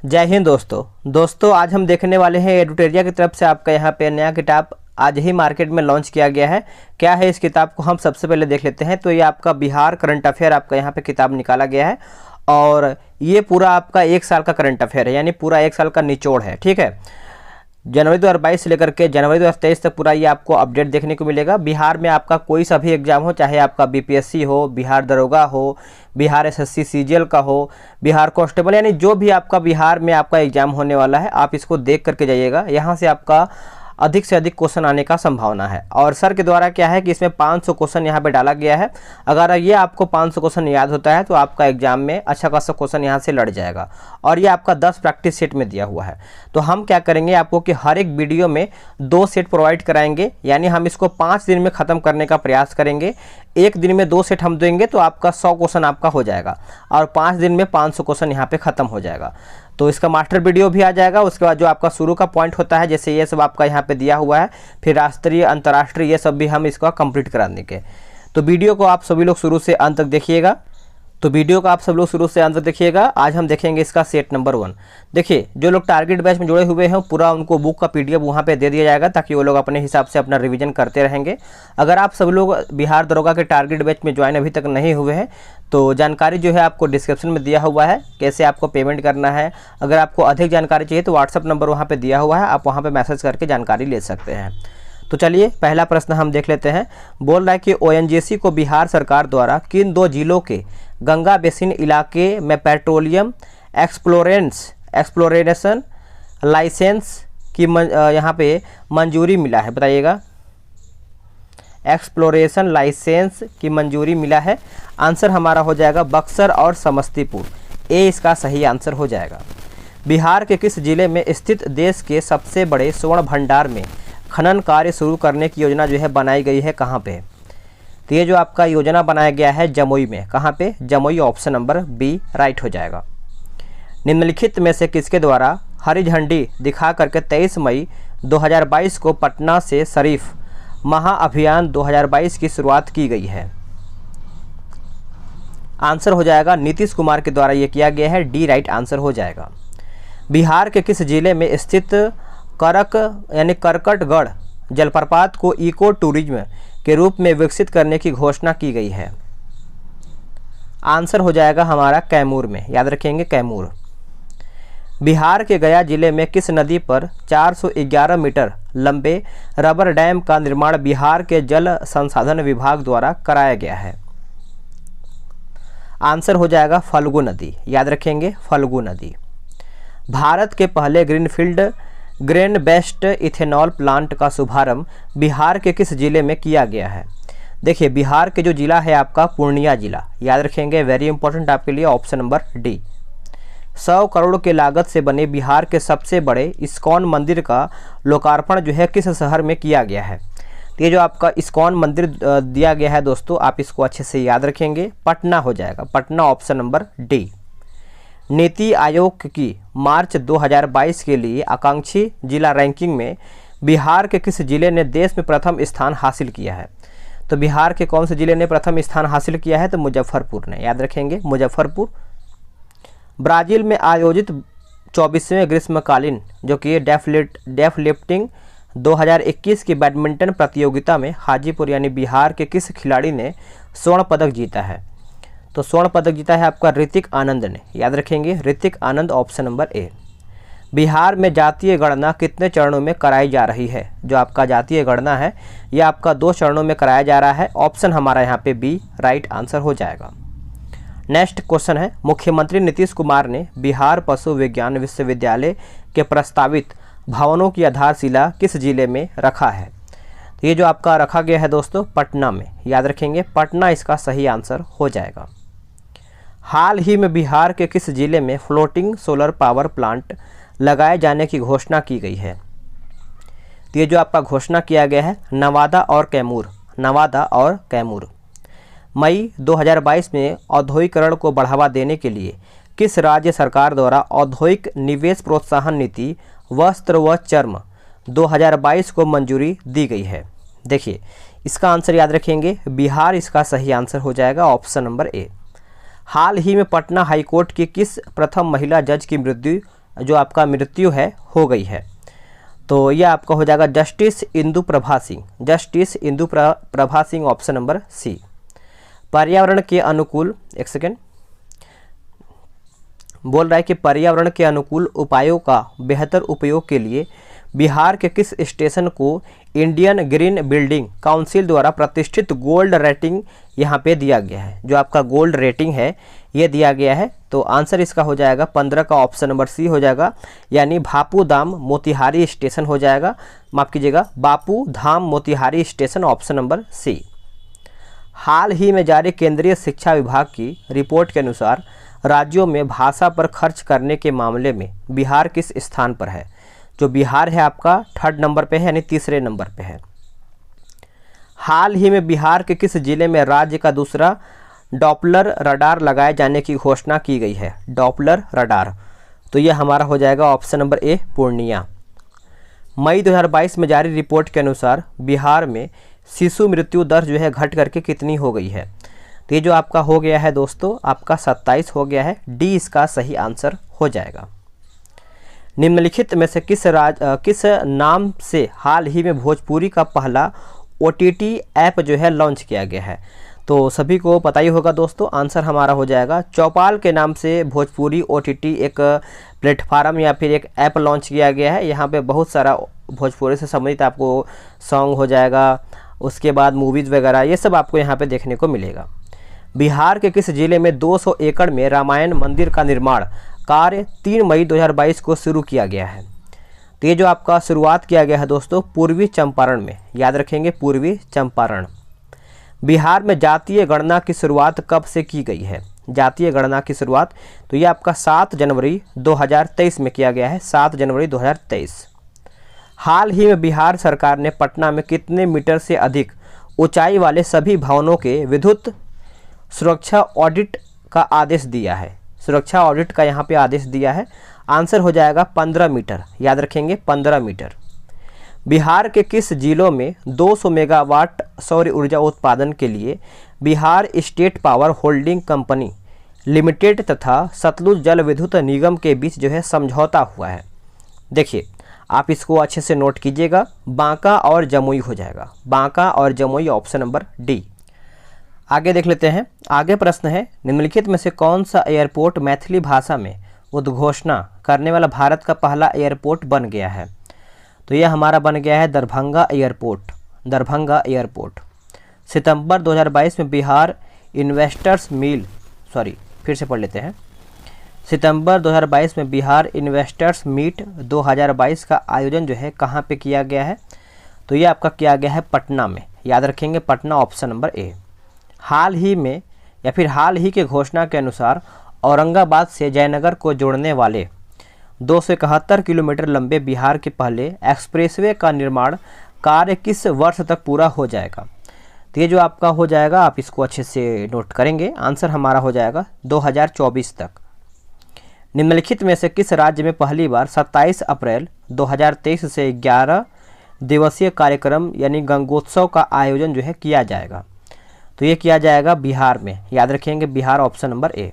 जय हिंद दोस्तों आज हम देखने वाले हैं एडुटेरिया की तरफ से आपका यहाँ पे नया किताब आज ही मार्केट में लॉन्च किया गया है। क्या है इस किताब को हम सबसे पहले देख लेते हैं। तो ये आपका बिहार करंट अफेयर आपका यहाँ पे किताब निकाला गया है और ये पूरा आपका 1 साल का करंट अफेयर है, यानी पूरा 1 साल का निचोड़ है। ठीक है, जनवरी 2022 से लेकर के जनवरी 2023 तक पूरा ये आपको अपडेट देखने को मिलेगा। बिहार में आपका कोई सा भी एग्जाम हो, चाहे आपका बीपीएससी हो, बिहार दरोगा हो, बिहार एसएससी सीजीएल का हो, बिहार कांस्टेबल, यानी जो भी आपका बिहार में आपका एग्जाम होने वाला है आप इसको देख करके जाइएगा। यहाँ से आपका अधिक से अधिक क्वेश्चन आने का संभावना है। और सर के द्वारा क्या है कि इसमें 500 क्वेश्चन यहाँ पे डाला गया है। अगर ये आपको 500 क्वेश्चन याद होता है तो आपका एग्जाम में अच्छा खासा क्वेश्चन यहाँ से लड़ जाएगा। और ये आपका 10 प्रैक्टिस सेट में दिया हुआ है। तो हम क्या करेंगे आपको कि हर एक वीडियो में 2 सेट प्रोवाइड कराएंगे, यानी हम इसको 5 दिन में ख़त्म करने का प्रयास करेंगे। एक दिन में 2 सेट हम देंगे तो आपका 100 क्वेश्चन आपका हो जाएगा और 5 दिन में 500 क्वेश्चन यहाँ पे ख़त्म हो जाएगा। तो इसका मास्टर वीडियो भी आ जाएगा। उसके बाद जो आपका शुरू का पॉइंट होता है, जैसे ये सब आपका यहाँ पे दिया हुआ है, फिर राष्ट्रीय अंतर्राष्ट्रीय ये सब भी हम इसका कंप्लीट करा देंगे। तो वीडियो को आप सभी लोग शुरू से अंत तक देखिएगा। आज हम देखेंगे इसका सेट नंबर 1। देखिए, जो लोग टारगेट बैच में जुड़े हुए हैं पूरा उनको बुक का पीडीएफ वहाँ पे दे दिया जाएगा ताकि वो लोग अपने हिसाब से अपना रिवीजन करते रहेंगे। अगर आप सब लोग बिहार दरोगा के टारगेट बैच में ज्वाइन अभी तक नहीं हुए हैं तो जानकारी जो है आपको डिस्क्रिप्शन में दिया हुआ है, कैसे आपको पेमेंट करना है। अगर आपको अधिक जानकारी चाहिए तो व्हाट्सअप नंबर वहाँ पर दिया हुआ है, आप वहाँ पर मैसेज करके जानकारी ले सकते हैं। तो चलिए पहला प्रश्न हम देख लेते हैं। बोल रहा है कि ओएनजीसी को बिहार सरकार द्वारा किन 2 जिलों के गंगा बेसिन इलाके में पेट्रोलियम एक्सप्लोरेशन लाइसेंस की यहाँ पे मंजूरी मिला है, बताइएगा। एक्सप्लोरेशन लाइसेंस की मंजूरी मिला है। आंसर हमारा हो जाएगा बक्सर और समस्तीपुर। ए इसका सही आंसर हो जाएगा। बिहार के किस जिले में स्थित देश के सबसे बड़े स्वर्ण भंडार में खनन कार्य शुरू करने की योजना जो है बनाई गई है, कहाँ पे? तो ये जो आपका योजना बनाया गया है जमुई में। कहाँ पे? Jamui. Option number B right हो जाएगा। निम्नलिखित में से किसके द्वारा हरी झंडी दिखा करके 23 मई 2022 को पटना से शरीफ महाअभियान 2022 की शुरुआत की गई है? आंसर हो जाएगा नीतीश कुमार के द्वारा ये किया गया है। डी राइट आंसर हो जाएगा। बिहार के किस जिले में स्थित करकटगढ़ जलप्रपात को इको टूरिज्म के रूप में विकसित करने की घोषणा की गई है? आंसर हो जाएगा हमारा कैमूर में, याद रखेंगे कैमूर। बिहार के गया जिले में किस नदी पर 411 मीटर लंबे रबर डैम का निर्माण बिहार के जल संसाधन विभाग द्वारा कराया गया है? आंसर हो जाएगा फल्गु नदी, याद रखेंगे फल्गु नदी। भारत के पहले ग्रेन बेस्ड इथेनॉल प्लांट का शुभारंभ बिहार के किस जिले में किया गया है? देखिए, बिहार के जो जिला है आपका पूर्णिया जिला, याद रखेंगे, वेरी इंपॉर्टेंट आपके लिए। Option number D. 100 करोड़ के लागत से बने बिहार के सबसे बड़े इस्कॉन मंदिर का लोकार्पण जो है किस शहर में किया गया है? तो ये जो आपका इस्कॉन मंदिर दिया गया है दोस्तों, आप इसको अच्छे से याद रखेंगे, पटना हो जाएगा, Patna. Option number D. NITI Aayog की मार्च 2022 के लिए आकांक्षी जिला रैंकिंग में बिहार के किस जिले ने देश में प्रथम स्थान हासिल किया है? तो बिहार के कौन से जिले ने प्रथम स्थान हासिल किया है? तो मुजफ्फरपुर ने, याद रखेंगे मुजफ्फरपुर। ब्राज़ील में आयोजित 24वें ग्रीष्मकालीन जो कि डेफ लिफ्टिंग 2021 की बैडमिंटन प्रतियोगिता में हाजीपुर यानी बिहार के किस खिलाड़ी ने स्वर्ण पदक जीता है? तो स्वर्ण पदक जीता है आपका ऋतिक आनंद ने, याद रखेंगे Hrithik Anand. Option number A. Bihar में जातीय गणना कितने चरणों में कराई जा रही है? जो आपका जातीय गणना है ये आपका 2 चरणों में कराया जा रहा है। ऑप्शन हमारा यहाँ पे बी राइट आंसर हो जाएगा। नेक्स्ट क्वेश्चन है, मुख्यमंत्री नीतीश कुमार ने बिहार पशु विज्ञान विश्वविद्यालय के प्रस्तावित भवनों की आधारशिला किस जिले में रखा है? तो ये जो आपका रखा गया है दोस्तों पटना में, याद रखेंगे पटना इसका सही आंसर हो जाएगा। हाल ही में बिहार के किस जिले में फ्लोटिंग सोलर पावर प्लांट लगाए जाने की घोषणा की गई है? तो ये जो आपका घोषणा किया गया है नवादा और कैमूर। मई 2022 में औद्योगिकरण को बढ़ावा देने के लिए किस राज्य सरकार द्वारा औद्योगिक निवेश प्रोत्साहन नीति वस्त्र व चर्म 2022 को मंजूरी दी गई है? देखिए, इसका आंसर याद रखेंगे बिहार इसका सही आंसर हो जाएगा। ऑप्शन नंबर ए। हाल ही में पटना हाईकोर्ट की किस प्रथम महिला जज की जो आपका मृत्यु है हो गई है। तो यह आपका हो जाएगा justice Indu Prabha Singh, justice Indu Prabha Singh, option number C. पर्यावरण के अनुकूल, एक सेकेंड, बोल रहा है कि पर्यावरण के अनुकूल उपायों का बेहतर उपयोग के लिए बिहार के किस स्टेशन को इंडियन ग्रीन बिल्डिंग काउंसिल द्वारा प्रतिष्ठित गोल्ड रेटिंग यहाँ पे दिया गया है। जो आपका गोल्ड रेटिंग है ये दिया गया है। तो आंसर इसका हो जाएगा 15 का ऑप्शन नंबर सी हो जाएगा, यानी बापू धाम मोतिहारी स्टेशन हो जाएगा, माफ़ कीजिएगा, Bapu Dham Motihari station, option number C. हाल ही में जारी केंद्रीय शिक्षा विभाग की रिपोर्ट के अनुसार राज्यों में भाषा पर खर्च करने के मामले में बिहार किस स्थान पर है? जो बिहार है आपका 3rd नंबर पे है, यानी तीसरे नंबर पे है। हाल ही में बिहार के किस जिले में राज्य का दूसरा डॉपलर रडार लगाए जाने की घोषणा की गई है? डॉपलर रडार, तो ये हमारा हो जाएगा ऑप्शन नंबर ए, पूर्णिया। मई 2022 में जारी रिपोर्ट के अनुसार बिहार में शिशु मृत्यु दर जो है घट करके कितनी हो गई है? तो ये जो आपका हो गया है दोस्तों, आपका 27 हो गया है, डी इसका सही आंसर हो जाएगा। निम्नलिखित में से किस नाम से हाल ही में भोजपुरी का पहला OTT ऐप जो है लॉन्च किया गया है? तो सभी को पता ही होगा दोस्तों, आंसर हमारा हो जाएगा चौपाल के नाम से भोजपुरी OTT एक प्लेटफार्म या फिर एक ऐप लॉन्च किया गया है। यहाँ पे बहुत सारा भोजपुरी से संबंधित आपको सॉन्ग हो जाएगा, उसके बाद मूवीज़ वगैरह ये सब आपको यहाँ पे देखने को मिलेगा। बिहार के किस जिले में 200 एकड़ में रामायण मंदिर का निर्माण कार्य 3 मई 2022 को शुरू किया गया है? तो ये जो आपका शुरुआत किया गया है दोस्तों पूर्वी चंपारण में, याद रखेंगे पूर्वी चंपारण। बिहार में जातीय गणना की शुरुआत कब से की गई है? जातीय गणना की शुरुआत तो ये आपका 7 जनवरी 2023 में किया गया है, 7 जनवरी 2023। हाल ही में बिहार सरकार ने पटना में कितने मीटर से अधिक ऊंचाई वाले सभी भवनों के विद्युत सुरक्षा ऑडिट का आदेश दिया है? सुरक्षा ऑडिट का यहाँ पे आदेश दिया है, आंसर हो जाएगा 15 मीटर, याद रखेंगे 15 मीटर। बिहार के किस जिलों में 200 मेगावाट सौर ऊर्जा उत्पादन के लिए Bihar state power holding company limited तथा सतलुज जल विद्युत निगम के बीच जो है समझौता हुआ है? देखिए आप इसको अच्छे से नोट कीजिएगा, बांका और जमुई हो जाएगा, बांका और जमुई, ऑप्शन नंबर डी। आगे देख लेते हैं। आगे प्रश्न है, निम्नलिखित में से कौन सा एयरपोर्ट मैथिली भाषा में उद्घोषणा करने वाला भारत का पहला एयरपोर्ट बन गया है? तो यह हमारा बन गया है दरभंगा एयरपोर्ट, दरभंगा एयरपोर्ट। सितंबर 2022 में बिहार इन्वेस्टर्स मील, फिर से पढ़ लेते हैं। सितंबर 2022 में बिहार इन्वेस्टर्स मीट 2022 का आयोजन जो है कहाँ पे किया गया है? तो ये आपका किया गया है पटना में, याद रखेंगे पटना, ऑप्शन नंबर ए। हाल ही में या फिर हाल ही के घोषणा के अनुसार औरंगाबाद से जयनगर को जोड़ने वाले 271 किलोमीटर लंबे बिहार के पहले एक्सप्रेसवे का निर्माण कार्य किस वर्ष तक पूरा हो जाएगा? तो ये जो आपका हो जाएगा, आप इसको अच्छे से नोट करेंगे, आंसर हमारा हो जाएगा 2024 तक। निम्नलिखित में से किस राज्य में पहली बार 27 अप्रैल 2023 से 11 दिवसीय कार्यक्रम यानी गंगोत्सव का आयोजन जो है किया जाएगा? तो ये किया जाएगा बिहार में, याद रखेंगे बिहार, ऑप्शन नंबर ए।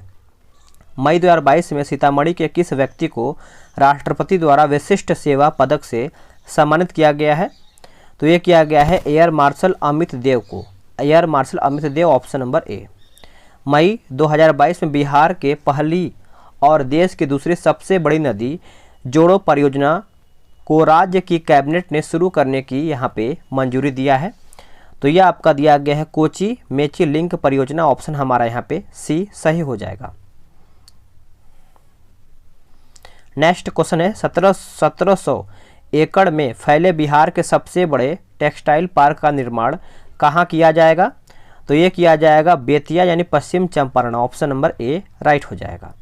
मई 2022 में सीतामढ़ी के किस व्यक्ति को राष्ट्रपति द्वारा विशिष्ट सेवा पदक से सम्मानित किया गया है? तो ये किया गया है एयर मार्शल अमित देव को, air marshal Amit Dev, option number A. मई 2022 में बिहार के पहली और देश की दूसरी सबसे बड़ी नदी जोड़ो परियोजना को राज्य की कैबिनेट ने शुरू करने की यहाँ पे मंजूरी दिया है? तो यह आपका दिया गया है कोची मेची लिंक परियोजना, ऑप्शन हमारा यहाँ पे सी सही हो जाएगा। नेक्स्ट क्वेश्चन है 1700 एकड़ में फैले बिहार के सबसे बड़े टेक्सटाइल पार्क का निर्माण कहाँ किया जाएगा? तो ये किया जाएगा बेतिया यानी Paschim Champaran, option number A right हो जाएगा।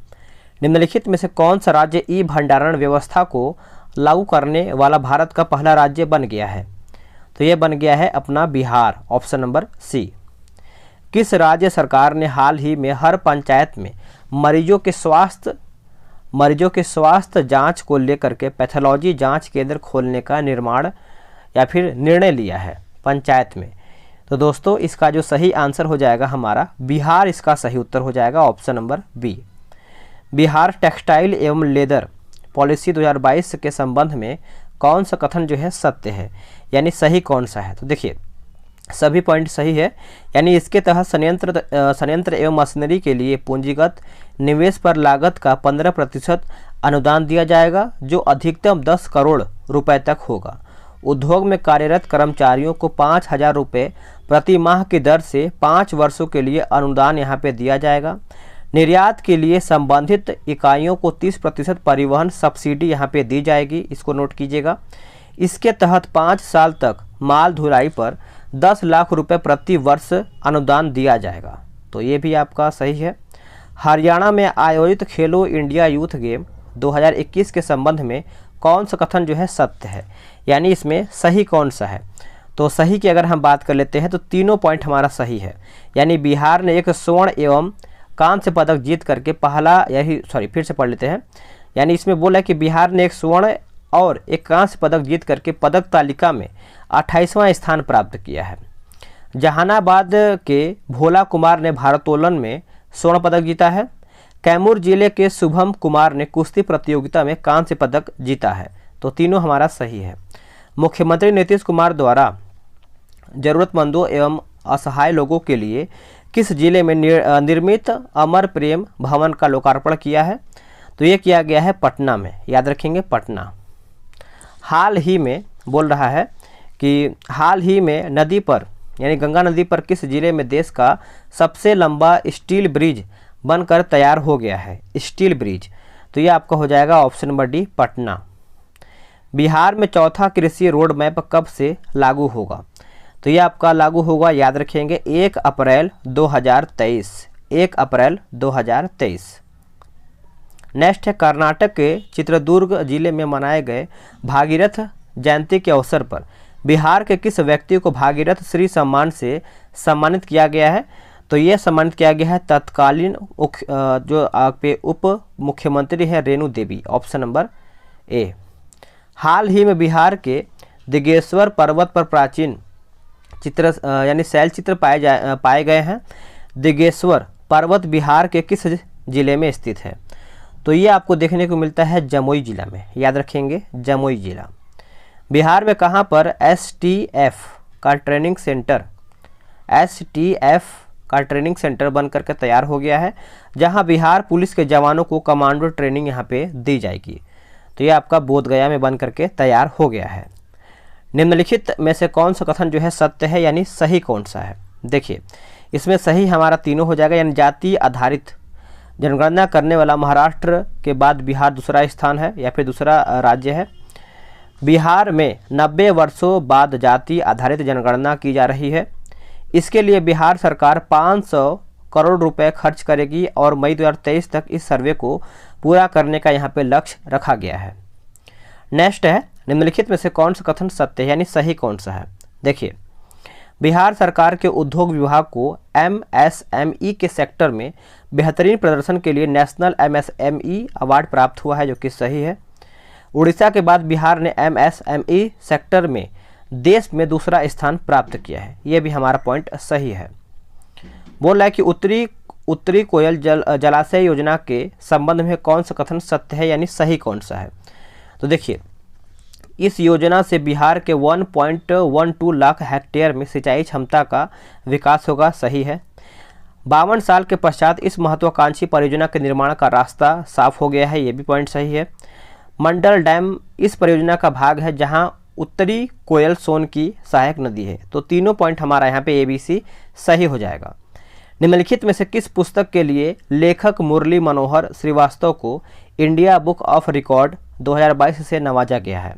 निम्नलिखित में से कौन सा राज्य ई भंडारण व्यवस्था को लागू करने वाला भारत का पहला राज्य बन गया है? तो ये बन गया है अपना बिहार, ऑप्शन नंबर सी। किस राज्य सरकार ने हाल ही में हर पंचायत में मरीजों के स्वास्थ्य जांच को लेकर के पैथोलॉजी जांच केंद्र खोलने का निर्माण या फिर निर्णय लिया है पंचायत में? तो दोस्तों इसका जो सही आंसर हो जाएगा हमारा बिहार, इसका सही उत्तर हो जाएगा option number B. Bihar textile एवं लेदर पॉलिसी 2022 के संबंध में कौन सा कथन जो है सत्य है, यानी सही कौन सा है। तो देखिए सभी पॉइंट सही है, यानी इसके तहत संयंत्र एवं मशीनरी के लिए पूंजीगत निवेश पर लागत का 15% अनुदान दिया जाएगा, जो अधिकतम 10 करोड़ रुपए तक होगा। उद्योग में कार्यरत कर्मचारियों को 5,000 रुपये प्रति माह की दर से 5 वर्षों के लिए अनुदान यहाँ पे दिया जाएगा। निर्यात के लिए संबंधित इकाइयों को 30% परिवहन सब्सिडी यहाँ पे दी जाएगी, इसको नोट कीजिएगा। इसके तहत 5 साल तक माल ढुलाई पर 10 लाख रुपए प्रति वर्ष अनुदान दिया जाएगा। तो ये भी आपका सही है। हरियाणा में आयोजित खेलो इंडिया यूथ गेम 2021 के संबंध में कौन सा कथन जो है सत्य है, यानी इसमें सही कौन सा है। तो सही की अगर हम बात कर लेते हैं तो तीनों पॉइंट हमारा सही है, यानी बिहार ने एक स्वर्ण एवं कांस्य पदक जीत करके फिर से पढ़ लेते हैं। यानी इसमें बोला कि बिहार ने एक स्वर्ण और एक कांस्य पदक जीत करके पदक तालिका में 28वां स्थान प्राप्त किया है। जहानाबाद के भोला कुमार ने भारोत्तोलन में स्वर्ण पदक जीता है। कैमूर जिले के शुभम कुमार ने कुश्ती प्रतियोगिता में कांस्य पदक जीता है। तो तीनों हमारा सही है। मुख्यमंत्री नीतीश कुमार द्वारा जरूरतमंदों एवं असहाय लोगों के लिए किस जिले में निर्मित अमर प्रेम भवन का लोकार्पण किया है। तो ये किया गया है पटना में, याद रखेंगे पटना। हाल ही में बोल रहा है कि हाल ही में नदी पर यानी गंगा नदी पर किस जिले में देश का सबसे लंबा स्टील ब्रिज बनकर तैयार हो गया है, स्टील ब्रिज। तो ये आपका हो जाएगा option number D Patna. Bihar में चौथा कृषि रोड मैप कब से लागू होगा। तो ये आपका लागू होगा, याद रखेंगे 1 अप्रैल 2023, 1 अप्रैल 2023। नेक्स्ट है कर्नाटक के चित्रदुर्ग जिले में मनाए गए भागीरथ जयंती के अवसर पर बिहार के किस व्यक्ति को भागीरथ श्री सम्मान से सम्मानित किया गया है। तो ये सम्मानित किया गया है तत्कालीन जो आपके उप मुख्यमंत्री है रेणु देवी, ऑप्शन नंबर ए। हाल ही में बिहार के दिगेश्वर पर्वत पर प्राचीन चित्र यानी शैल चित्र पाए गए हैं। दिगेश्वर पर्वत बिहार के किस जिले में स्थित है। तो ये आपको देखने को मिलता है जमुई जिला में, याद रखेंगे जमुई जिला। बिहार में कहाँ पर STF का ट्रेनिंग सेंटर बन करके तैयार हो गया है, जहां बिहार पुलिस के जवानों को कमांडो ट्रेनिंग यहां पे दी जाएगी। तो ये आपका बोधगया में बन करके तैयार हो गया है। निम्नलिखित में से कौन सा कथन जो है सत्य है, यानी सही कौन सा है। देखिए इसमें सही हमारा तीनों हो जाएगा, यानी जाति आधारित जनगणना करने वाला महाराष्ट्र के बाद बिहार दूसरा स्थान है या फिर दूसरा राज्य है। बिहार में 90 वर्षों बाद जाति आधारित जनगणना की जा रही है। इसके लिए बिहार सरकार 500 करोड़ रुपए खर्च करेगी और मई 2023 तक इस सर्वे को पूरा करने का यहाँ पे लक्ष्य रखा गया है। नेक्स्ट है निम्नलिखित में से कौन सा कथन सत्य है, यानी सही कौन सा है। देखिए बिहार सरकार के उद्योग विभाग को MSME के सेक्टर में बेहतरीन प्रदर्शन के लिए नेशनल MSME अवार्ड प्राप्त हुआ है, जो कि सही है। उड़ीसा के बाद बिहार ने MSME सेक्टर में देश में दूसरा स्थान प्राप्त किया है, ये भी हमारा पॉइंट सही है। बोल रहा है कि उत्तरी कोयल जलाशय योजना के संबंध में कौन सा कथन सत्य है, यानी सही कौन सा है। तो देखिए इस योजना से बिहार के 1.12 लाख हेक्टेयर में सिंचाई क्षमता का विकास होगा, सही है। 52 साल के पश्चात इस महत्वाकांक्षी परियोजना के निर्माण का रास्ता साफ हो गया है, ये भी पॉइंट सही है। मंडल डैम इस परियोजना का भाग है जहां उत्तरी कोयल सोन की सहायक नदी है। तो तीनों पॉइंट हमारा यहाँ पे ABC सही हो जाएगा। निम्नलिखित में से किस पुस्तक के लिए लेखक मुरली मनोहर श्रीवास्तव को इंडिया बुक ऑफ रिकॉर्ड 2022 से नवाजा गया है।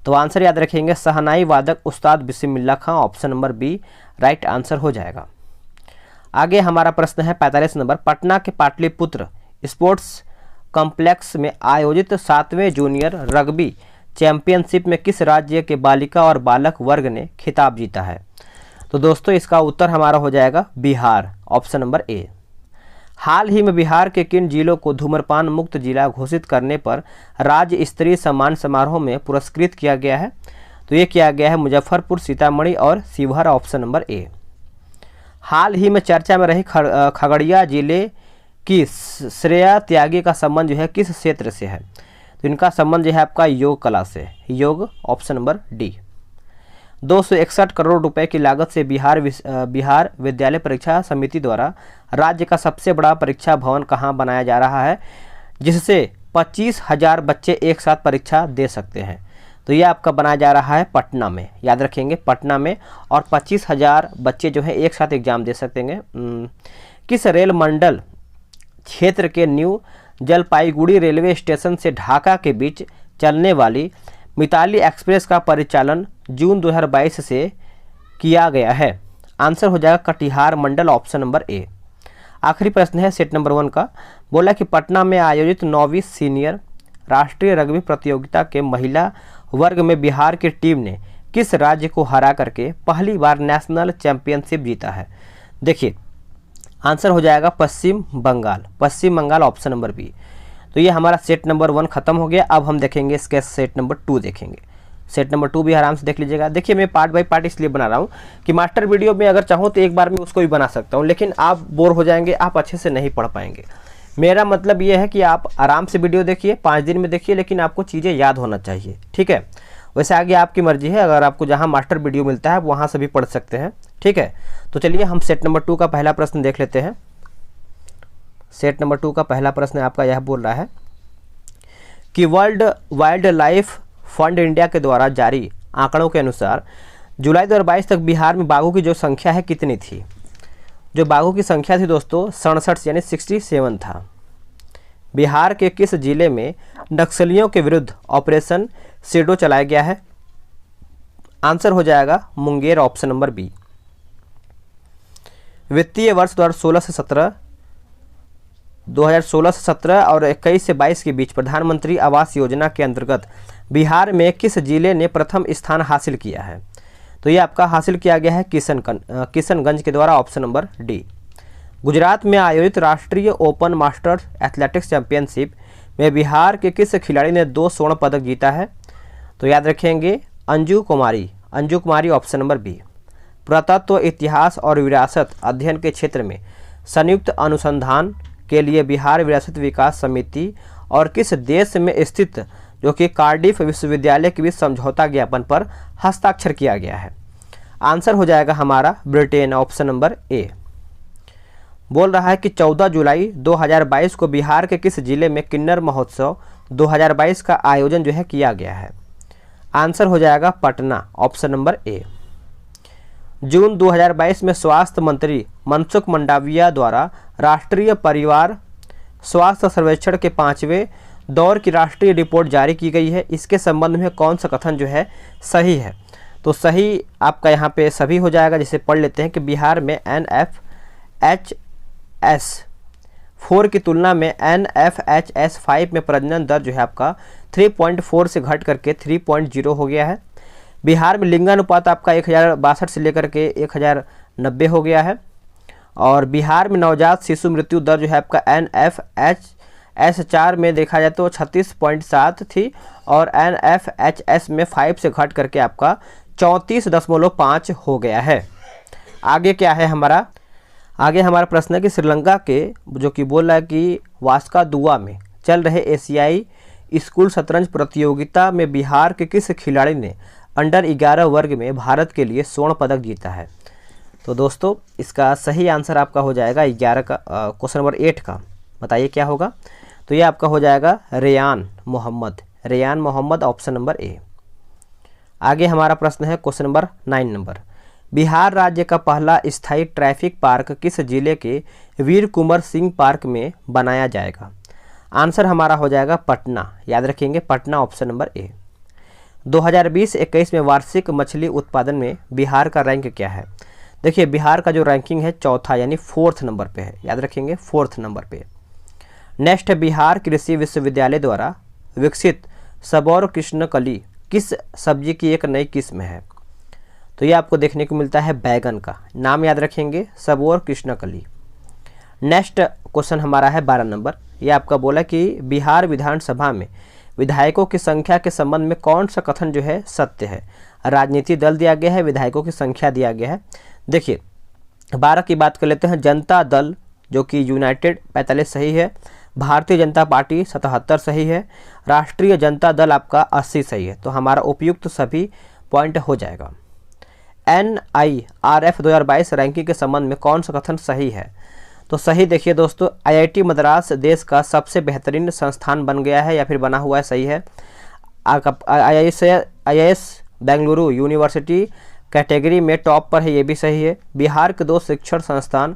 तो आंसर याद रखेंगे शहनाई वादक Ustad Bismillah Khan, option number B right answer हो जाएगा। आगे हमारा प्रश्न है 45 नंबर। पटना के पाटलिपुत्र स्पोर्ट्स कॉम्प्लेक्स में आयोजित 7वें जूनियर रग्बी चैंपियनशिप में किस राज्य के बालिका और बालक वर्ग ने खिताब जीता है। तो दोस्तों इसका उत्तर हमारा हो जाएगा बिहार, ऑप्शन नंबर ए। हाल ही में बिहार के किन जिलों को धूम्रपान मुक्त जिला घोषित करने पर राज्य स्तरीय सम्मान समारोह में पुरस्कृत किया गया है। तो ये किया गया है मुजफ्फरपुर, सीतामढ़ी और शिवहर, ऑप्शन नंबर ए। हाल ही में चर्चा में रही खगड़िया जिले की श्रेया त्यागी का संबंध जो है किस क्षेत्र से है। तो तो इनका संबंध जो है आपका योग कला से, योग ऑप्शन नंबर डी। 261 करोड़ रुपए की लागत से बिहार विद्यालय परीक्षा समिति द्वारा राज्य का सबसे बड़ा परीक्षा भवन कहाँ बनाया जा रहा है, जिससे 25,000 बच्चे एक साथ परीक्षा दे सकते हैं। तो ये आपका बनाया जा रहा है पटना में, याद रखेंगे पटना में, और 25,000 बच्चे जो है एक साथ एग्जाम दे सकते हैं। किस रेल मंडल क्षेत्र के न्यू जलपाईगुड़ी रेलवे स्टेशन से ढाका के बीच चलने वाली मिताली एक्सप्रेस का परिचालन जून 2022 से किया गया है? आंसर हो जाएगा कटिहार मंडल, ऑप्शन नंबर ए। आखिरी प्रश्न है सेट नंबर 1 का, बोला कि पटना में आयोजित 9वीं सीनियर राष्ट्रीय रग्बी प्रतियोगिता के महिला वर्ग में बिहार की टीम ने किस राज्य को हरा करके पहली बार नेशनल चैंपियनशिप जीता है? देखिए आंसर हो जाएगा पश्चिम बंगाल, पश्चिम बंगाल, ऑप्शन नंबर बी। तो ये हमारा सेट नंबर 1 खत्म हो गया। अब हम देखेंगे इसके सेट नंबर 2 देखेंगे। सेट नंबर 2 भी आराम से देख लीजिएगा। देखिए मैं पार्ट बाय पार्ट इसलिए बना रहा हूँ कि मास्टर वीडियो में अगर चाहूँ तो एक बार में उसको भी बना सकता हूँ, लेकिन आप बोर हो जाएंगे, आप अच्छे से नहीं पढ़ पाएंगे। मेरा मतलब ये है कि आप आराम से वीडियो देखिए, 5 दिन में देखिए, लेकिन आपको चीज़ें याद होना चाहिए, ठीक है। वैसे आगे आपकी मर्जी है, अगर आपको जहाँ मास्टर वीडियो मिलता है वहाँ से भी पढ़ सकते हैं, ठीक है। तो चलिए हम सेट नंबर 2 का पहला प्रश्न देख लेते हैं। सेट नंबर 2 का पहला प्रश्न आपका यह बोल रहा है कि world wild life fund India के द्वारा जारी आंकड़ों के अनुसार जुलाई 2022 तक बिहार में बाघों की जो संख्या है कितनी थी? जो बाघों की संख्या थी दोस्तों 67 यानी 67 था। बिहार के किस जिले में नक्सलियों के विरुद्ध ऑपरेशन शेडो चलाया गया है? आंसर हो जाएगा मुंगेर, ऑप्शन नंबर बी। वित्तीय वर्ष 2016 से 17 और 21 से 22 के बीच प्रधानमंत्री आवास योजना के अंतर्गत बिहार में किस जिले ने प्रथम स्थान हासिल किया है? तो ये आपका हासिल किया गया है किशनगंज के द्वारा, ऑप्शन नंबर डी। गुजरात में आयोजित राष्ट्रीय ओपन मास्टर्स एथलेटिक्स चैंपियनशिप में बिहार के किस खिलाड़ी ने 2 स्वर्ण पदक जीता है? तो याद रखेंगे अंजू कुमारी, ऑप्शन नंबर बी। पुरातत्व, इतिहास और विरासत अध्ययन के क्षेत्र में संयुक्त अनुसंधान के लिए बिहार विरासत विकास समिति और किस देश में स्थित जो कि कार्डिफ विश्वविद्यालय के बीच समझौता ज्ञापन पर हस्ताक्षर किया गया है? आंसर हो जाएगा हमारा ब्रिटेन, ऑप्शन नंबर ए। बोल रहा है कि 14 जुलाई 2022 को बिहार के किस जिले में किन्नर महोत्सव 2022 का आयोजन जो है किया गया है? आंसर हो जाएगा पटना, ऑप्शन नंबर ए। जून 2022 में स्वास्थ्य मंत्री मनसुख मंडाविया द्वारा राष्ट्रीय परिवार स्वास्थ्य सर्वेक्षण के 5वें दौर की राष्ट्रीय रिपोर्ट जारी की गई है। इसके संबंध में कौन सा कथन जो है सही है? तो सही आपका यहाँ पे सभी हो जाएगा। जिसे पढ़ लेते हैं कि बिहार में NFHS4 की तुलना में NFHS5 में प्रजनन दर जो है आपका 3.4 से घट करके 3.0 हो गया है। बिहार में लिंगानुपात आपका 1062 से लेकर के 1090 हो गया है। और बिहार में नवजात शिशु मृत्यु दर जो है आपका NFHS4 में देखा जाए तो 36.7 थी और NFHS में 5 से घट करके आपका 34.5 हो गया है। आगे क्या है हमारा? आगे हमारा प्रश्न है कि श्रीलंका के जो कि बोल रहा है कि वास्कादुआ में चल रहे एशियाई स्कूल शतरंज प्रतियोगिता में बिहार के किस खिलाड़ी ने अंडर 11 वर्ग में भारत के लिए स्वर्ण पदक जीता है? तो दोस्तों इसका सही आंसर आपका हो जाएगा 11 का क्वेश्चन नंबर 8 का। बताइए क्या होगा? तो ये आपका हो जाएगा Rayan Mohammad, option number A. आगे हमारा प्रश्न है क्वेश्चन नंबर 9 नंबर। बिहार राज्य का पहला स्थायी ट्रैफिक पार्क किस जिले के वीर कुंवर सिंह पार्क में बनाया जाएगा? आंसर हमारा हो जाएगा पटना, याद रखेंगे पटना, ऑप्शन नंबर ए। 2020-21 में वार्षिक मछली उत्पादन में बिहार का रैंक क्या है? देखिए बिहार का जो रैंकिंग है चौथा यानी 4th नंबर पे है, याद रखेंगे 4th नंबर पे। नेक्स्ट, बिहार कृषि विश्वविद्यालय द्वारा विकसित सबौर कृष्णकली किस सब्जी की एक नई किस्म है? तो ये आपको देखने को मिलता है बैगन का, नाम याद रखेंगे सबौर कृष्णकली। नेक्स्ट क्वेश्चन हमारा है 12 नंबर। ये आपका बोला कि बिहार विधानसभा में विधायकों की संख्या के संबंध में कौन सा कथन जो है सत्य है? राजनीतिक दल दिया गया है, विधायकों की संख्या दिया गया है। देखिए 12 की बात कर लेते हैं। जनता दल जो कि यूनाइटेड 45 सही है, भारतीय जनता पार्टी 77 सही है, राष्ट्रीय जनता दल आपका 80 सही है। तो हमारा उपयुक्त सभी पॉइंट हो जाएगा। NIRF 2022 रैंकिंग के संबंध में कौन सा कथन सही है? तो सही देखिए दोस्तों, IIT मद्रास देश का सबसे बेहतरीन संस्थान बन गया है या फिर बना हुआ है, सही है। IIS बेंगलुरु यूनिवर्सिटी कैटेगरी में टॉप पर है, ये भी सही है। बिहार के 2 शिक्षण संस्थान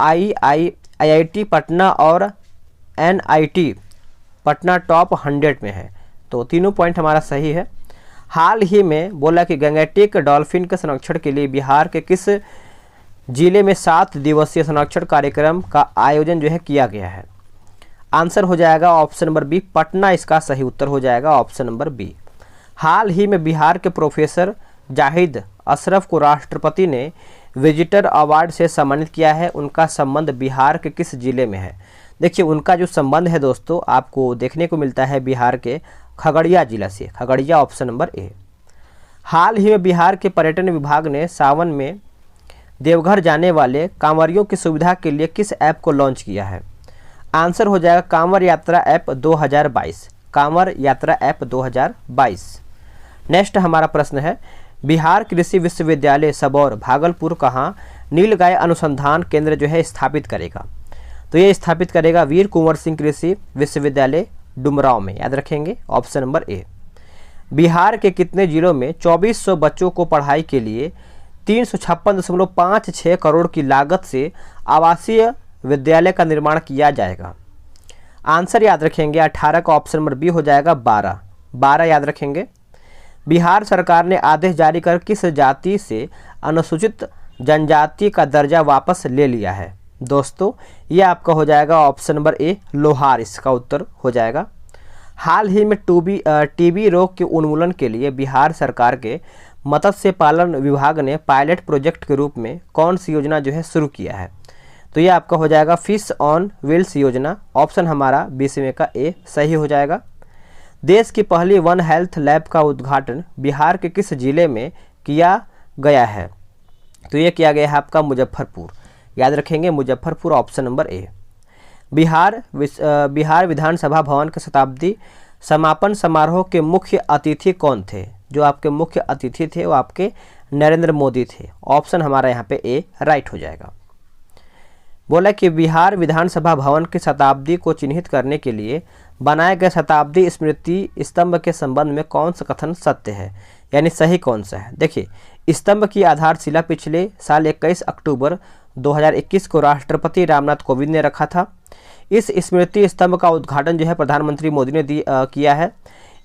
IIT पटना और NIT पटना टॉप 100 में है। तो तीनों पॉइंट हमारा सही है। हाल ही में बोला कि गंगेटिक डॉल्फिन के संरक्षण के लिए बिहार के किस जिले में 7 दिवसीय संरक्षण कार्यक्रम का आयोजन जो है किया गया है? आंसर हो जाएगा ऑप्शन नंबर बी, पटना इसका सही उत्तर हो जाएगा, ऑप्शन नंबर बी। हाल ही में बिहार के प्रोफेसर जाहिद अशरफ को राष्ट्रपति ने विजिटर अवार्ड से सम्मानित किया है। उनका संबंध बिहार के किस जिले में है? देखिए उनका जो संबंध है दोस्तों आपको देखने को मिलता है बिहार के खगड़िया जिला से, खगड़िया ऑप्शन नंबर ए। हाल ही में बिहार के पर्यटन विभाग ने सावन में देवघर जाने वाले कांवरियों की सुविधा के लिए किस ऐप को लॉन्च किया है? आंसर हो जाएगा कांवर यात्रा ऐप 2022, कांवर यात्रा ऐप 2022। नेक्स्ट हमारा प्रश्न है, बिहार कृषि विश्वविद्यालय सबौर भागलपुर कहाँ नीलगाय अनुसंधान केंद्र जो है स्थापित करेगा? तो ये स्थापित करेगा वीर कुंवर सिंह कृषि विश्वविद्यालय डुमरांव में, याद रखेंगे, ऑप्शन नंबर ए। बिहार के कितने जिलों में 2400 बच्चों को पढ़ाई के लिए 356.56 करोड़ की लागत से आवासीय विद्यालय का निर्माण किया जाएगा? आंसर याद रखेंगे 18 का ऑप्शन नंबर बी हो जाएगा 12 याद रखेंगे। बिहार सरकार ने आदेश जारी कर किस जाति से अनुसूचित जनजाति का दर्जा वापस ले लिया है? दोस्तों ये आपका हो जाएगा ऑप्शन नंबर ए, लोहार इसका उत्तर हो जाएगा। हाल ही में टीबी रोग के उन्मूलन के लिए बिहार सरकार के मत्स्य पालन विभाग ने पायलट प्रोजेक्ट के रूप में कौन सी योजना जो है शुरू किया है? तो ये आपका हो जाएगा फिश ऑन व्हील्स योजना, ऑप्शन हमारा 20 में का ए सही हो जाएगा। देश की पहली वन हेल्थ लैब का उद्घाटन बिहार के किस जिले में किया गया है? तो ये किया गया है आपका मुजफ्फरपुर, याद रखेंगे Muzaffarpur, option number A. Bihar Vidhan Sabha Bhavan के शताब्दी समापन समारोह के मुख्य अतिथि कौन थे? जो आपके मुख्य अतिथि थे वो आपके नरेंद्र मोदी थे, ऑप्शन हमारा यहाँ पे ए राइट हो जाएगा। बोला कि बिहार विधानसभा भवन की शताब्दी को चिन्हित करने के लिए बनाए गए शताब्दी स्मृति स्तंभ के संबंध में कौन सा कथन सत्य है, यानी सही कौन सा है? देखिए स्तंभ की आधारशिला पिछले साल 21 अक्टूबर 2021 को राष्ट्रपति रामनाथ कोविंद ने रखा था। इस स्मृति स्तंभ का उद्घाटन जो है प्रधानमंत्री मोदी ने किया है।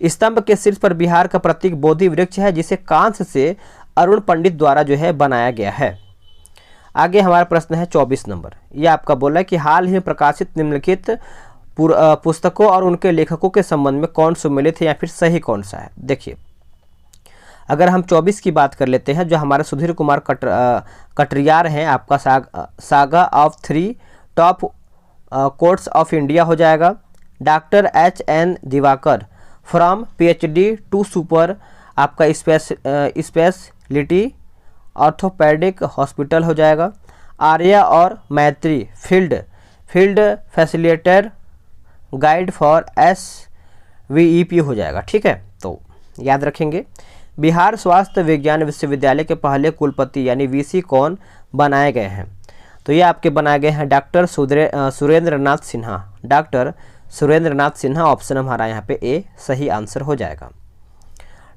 स्तंभ के शीर्ष पर बिहार का प्रतीक बोधि वृक्ष है जिसे कांस्य से अरुण पंडित द्वारा जो है बनाया गया है। आगे हमारा प्रश्न है 24 नंबर, ये आपका बोला है कि हाल ही में प्रकाशित निम्नलिखित पुस्तकों और उनके लेखकों के संबंध में कौन सुमेलित है या फिर सही कौन सा है? देखिए अगर हम 24 की बात कर लेते हैं, जो हमारे सुधीर कुमार कटरियार हैं, आपका saga of 3 top courts of India हो जाएगा। Doctor HN Diwakar from PhD to super आपका स्पेशलिटी ऑर्थोपेडिक हॉस्पिटल हो जाएगा। आर्या और Maitri field facilitator guide for SVEP हो जाएगा, ठीक है। तो याद रखेंगे बिहार स्वास्थ्य विज्ञान विश्वविद्यालय के पहले कुलपति यानी VC कौन बनाए गए हैं? तो ये आपके बनाए गए हैं doctor Surendra Nath Sinha, doctor Surendra Nath Sinha, option हमारा यहाँ पे ए सही आंसर हो जाएगा।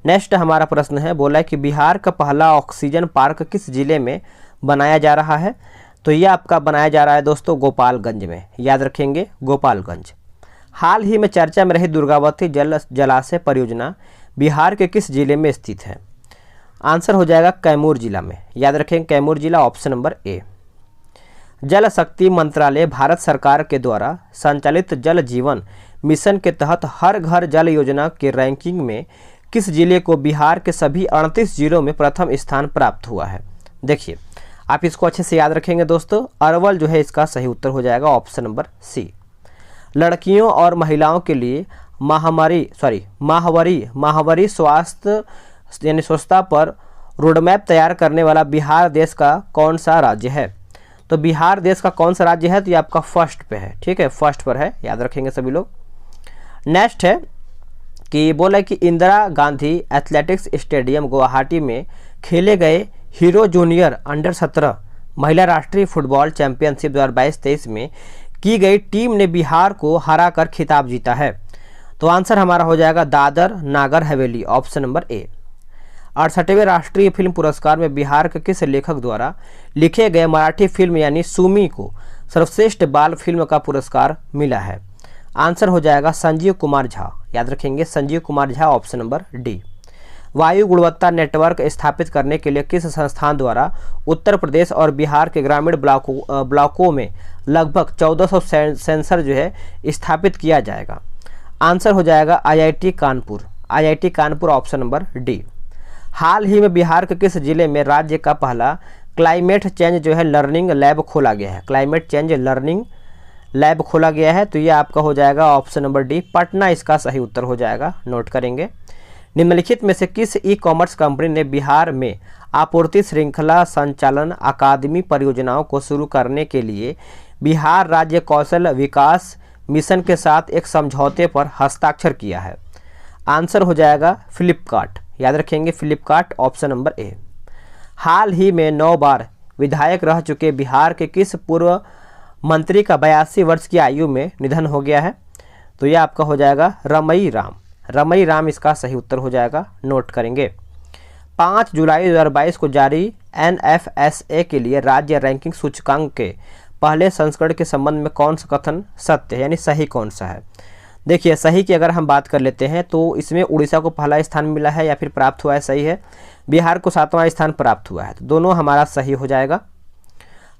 नेक्स्ट हमारा प्रश्न है, बोला है कि बिहार का पहला ऑक्सीजन पार्क किस जिले में बनाया जा रहा है? तो ये आपका बनाया जा रहा है दोस्तों गोपालगंज में, याद रखेंगे गोपालगंज। हाल ही में चर्चा में रही दुर्गावती जलाशय परियोजना बिहार के किस जिले में स्थित है? आंसर हो जाएगा कैमूर जिला में, याद रखेंगे कैमूर जिला, ऑप्शन नंबर ए। जल शक्ति मंत्रालय भारत सरकार के द्वारा संचालित जल जीवन मिशन के तहत हर घर जल योजना के रैंकिंग में किस जिले को बिहार के सभी 38 जिलों में प्रथम स्थान प्राप्त हुआ है? देखिए आप इसको अच्छे से याद रखेंगे दोस्तों, अरवल जो है इसका सही उत्तर हो जाएगा, ऑप्शन नंबर सी। लड़कियों और महिलाओं के लिए माहवारी स्वास्थ्य यानी स्वच्छता पर रोडमैप तैयार करने वाला बिहार देश का कौन सा राज्य है? तो बिहार देश का कौन सा राज्य है, तो ये आपका फर्स्ट पे है, ठीक है, फर्स्ट पर है, याद रखेंगे सभी लोग। नेक्स्ट है कि बोला कि इंदिरा गांधी एथलेटिक्स स्टेडियम गुवाहाटी में खेले गए हीरो जूनियर अंडर 17 महिला राष्ट्रीय फुटबॉल चैंपियनशिप 2022-23 में की गई टीम ने बिहार को हराकर खिताब जीता है। तो आंसर हमारा हो जाएगा दादर नागर हवेली, ऑप्शन नंबर ए। 68वें राष्ट्रीय फिल्म पुरस्कार में बिहार के किस लेखक द्वारा लिखे गए मराठी फिल्म यानी सुमी को सर्वश्रेष्ठ बाल फिल्म का पुरस्कार मिला है? आंसर हो जाएगा संजीव कुमार झा, याद रखेंगे Sanjeev Kumar Jha, option number D. वायु गुणवत्ता नेटवर्क स्थापित करने के लिए किस संस्थान द्वारा उत्तर प्रदेश और बिहार के ग्रामीण ब्लॉकों में लगभग 1400 सेंसर जो है स्थापित किया जाएगा? आंसर हो जाएगा IIT Kanpur, IIT Kanpur, option number D. हाल ही में बिहार के किस जिले में राज्य का पहला क्लाइमेट चेंज जो है लर्निंग लैब खोला गया है? क्लाइमेट चेंज लर्निंग लैब खोला गया है, तो ये आपका हो जाएगा ऑप्शन नंबर डी, पटना इसका सही उत्तर हो जाएगा, नोट करेंगे। निम्नलिखित में से किस ई कॉमर्स कंपनी ने बिहार में आपूर्ति श्रृंखला संचालन अकादमी परियोजनाओं को शुरू करने के लिए बिहार राज्य कौशल विकास मिशन के साथ एक समझौते पर हस्ताक्षर किया है? आंसर हो जाएगा फ्लिपकार्ट, याद रखेंगे फ्लिपकार्ट, ऑप्शन नंबर ए। हाल ही में 9 बार विधायक रह चुके बिहार के किस पूर्व मंत्री का 82 वर्ष की आयु में निधन हो गया है? तो यह आपका हो जाएगा रमई राम, रमई राम इसका सही उत्तर हो जाएगा, नोट करेंगे। 5 जुलाई 2022 को जारी NFSA के लिए राज्य रैंकिंग सूचकांक के पहले संस्करण के संबंध में कौन सा कथन सत्य है, यानी सही कौन सा है? देखिए सही की अगर हम बात कर लेते हैं तो इसमें उड़ीसा को पहला स्थान मिला है या फिर प्राप्त हुआ है, सही है। बिहार को 7वां स्थान प्राप्त हुआ है, तो दोनों हमारा सही हो जाएगा।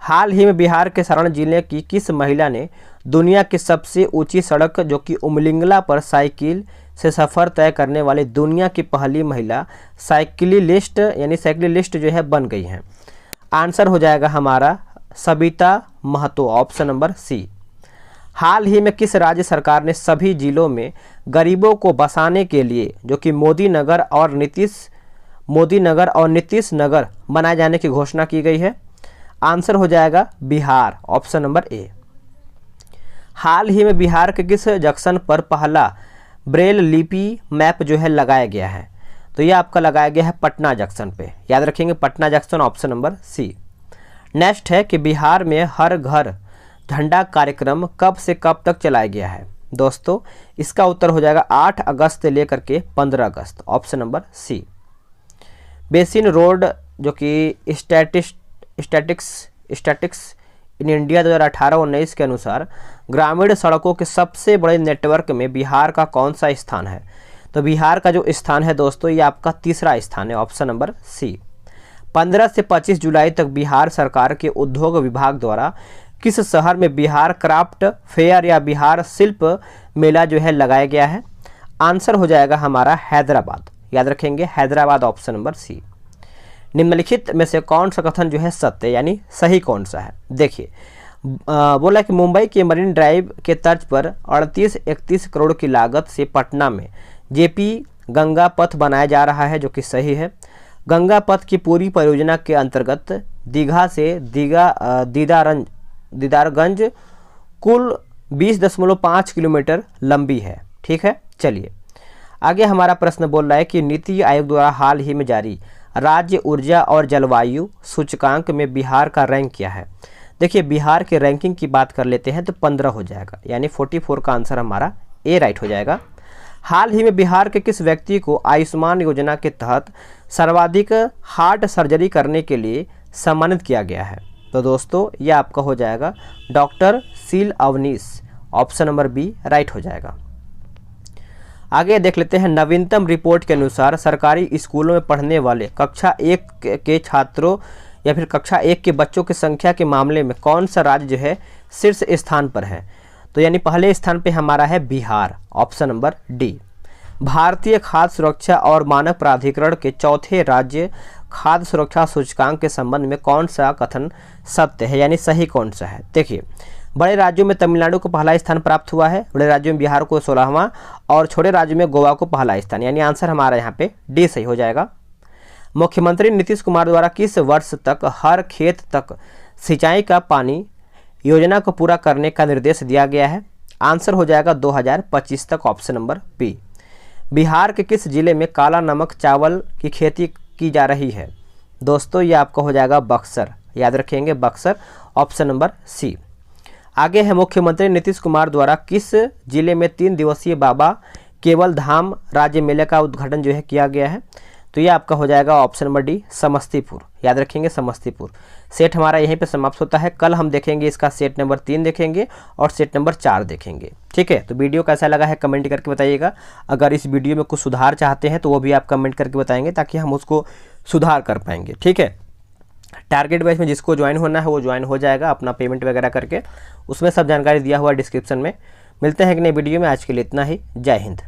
हाल ही में बिहार के सारण जिले की किस महिला ने दुनिया की सबसे ऊंची सड़क जो कि उमलिंगला पर साइकिल से सफ़र तय करने वाली दुनिया की पहली महिला साइकिलिस्ट यानी साइकिलिस्ट जो है बन गई हैं? आंसर हो जाएगा हमारा Sabita Mahato, option number C. हाल ही में किस राज्य सरकार ने सभी जिलों में गरीबों को बसाने के लिए जो कि मोदी नगर और नीतीश नगर बनाए जाने की घोषणा की गई है? आंसर हो जाएगा बिहार, ऑप्शन नंबर ए। हाल ही में बिहार के किस जंक्शन पर पहला ब्रेल लिपि मैप जो है लगाया गया है? तो यह आपका लगाया गया है पटना जंक्शन पे, याद रखेंगे Patna junction, option number C. Next है कि बिहार में हर घर झंडा कार्यक्रम कब से कब तक चलाया गया है? दोस्तों इसका उत्तर हो जाएगा 8 अगस्त से लेकर के 15 अगस्त, option number C. Basin road जो कि स्टैटिक्स इन इंडिया 2018-19 के अनुसार ग्रामीण सड़कों के सबसे बड़े नेटवर्क में बिहार का कौन सा स्थान है? तो बिहार का जो स्थान है दोस्तों ये आपका तीसरा स्थान है, ऑप्शन नंबर सी। 15 से 25 जुलाई तक बिहार सरकार के उद्योग विभाग द्वारा किस शहर में बिहार क्राफ्ट फेयर या बिहार शिल्प मेला जो है लगाया गया है? आंसर हो जाएगा हमारा हैदराबाद, याद रखेंगे हैदराबाद, ऑप्शन नंबर सी। निम्नलिखित में से कौन सा कथन जो है सत्य यानी सही कौन सा है? देखिए बोला कि मुंबई के मरीन ड्राइव के तर्ज पर 38-31 करोड़ की लागत से पटना में जेपी गंगा पथ बनाया जा रहा है, जो कि सही है। गंगा पथ की पूरी परियोजना के अंतर्गत दीघा से दीदारगंज कुल 20.5 किलोमीटर लंबी है, ठीक है। चलिए आगे हमारा प्रश्न बोल रहा है कि नीति आयोग द्वारा हाल ही में जारी राज्य ऊर्जा और जलवायु सूचकांक में बिहार का रैंक क्या है? देखिए बिहार के रैंकिंग की बात कर लेते हैं तो 15 हो जाएगा, यानी 44 का आंसर हमारा ए राइट हो जाएगा। हाल ही में बिहार के किस व्यक्ति को आयुष्मान योजना के तहत सर्वाधिक हार्ट सर्जरी करने के लिए सम्मानित किया गया है? तो दोस्तों ये आपका हो जाएगा doctor Sheel Avnish, option number B right हो जाएगा। आगे देख लेते हैं नवीनतम रिपोर्ट के अनुसार सरकारी स्कूलों में पढ़ने वाले कक्षा 1 के छात्रों या फिर कक्षा 1 के बच्चों की संख्या के मामले में कौन सा राज्य जो है शीर्ष स्थान पर है? तो यानी पहले स्थान पे हमारा है बिहार, ऑप्शन नंबर डी। भारतीय खाद्य सुरक्षा और मानक प्राधिकरण के चौथे राज्य खाद्य सुरक्षा सूचकांक के संबंध में कौन सा कथन सत्य है यानी सही कौन सा है? देखिए बड़े राज्यों में तमिलनाडु को पहला स्थान प्राप्त हुआ है, बड़े राज्यों में बिहार को 16वां और छोटे राज्यों में गोवा को पहला स्थान, यानी आंसर हमारा यहाँ पे डी सही हो जाएगा। मुख्यमंत्री नीतीश कुमार द्वारा किस वर्ष तक हर खेत तक सिंचाई का पानी योजना को पूरा करने का निर्देश दिया गया है? आंसर हो जाएगा 2025 तक, ऑप्शन नंबर बी। बिहार के किस जिले में काला नमक चावल की खेती की जा रही है? दोस्तों ये आपका हो जाएगा बक्सर, याद रखेंगे बक्सर, ऑप्शन नंबर सी। आगे है, मुख्यमंत्री नीतीश कुमार द्वारा किस जिले में 3 दिवसीय बाबा केवल धाम राज्य मेले का उद्घाटन जो है किया गया है? तो ये आपका हो जाएगा ऑप्शन नंबर डी, समस्तीपुर, याद रखेंगे समस्तीपुर। सेट हमारा यहीं पे समाप्त होता है। कल हम देखेंगे इसका सेट नंबर 3 देखेंगे और सेट नंबर 4 देखेंगे। ठीक है, तो वीडियो कैसा लगा है कमेंट करके बताइएगा। अगर इस वीडियो में कुछ सुधार चाहते हैं तो वो भी आप कमेंट करके बताएंगे ताकि हम उसको सुधार कर पाएंगे। ठीक है, टारगेट बैच में जिसको ज्वाइन होना है वो ज्वाइन हो जाएगा अपना पेमेंट वगैरह करके, उसमें सब जानकारी दिया हुआ डिस्क्रिप्शन में। मिलते हैं एक नए वीडियो में, आज के लिए इतना ही। जय हिंद।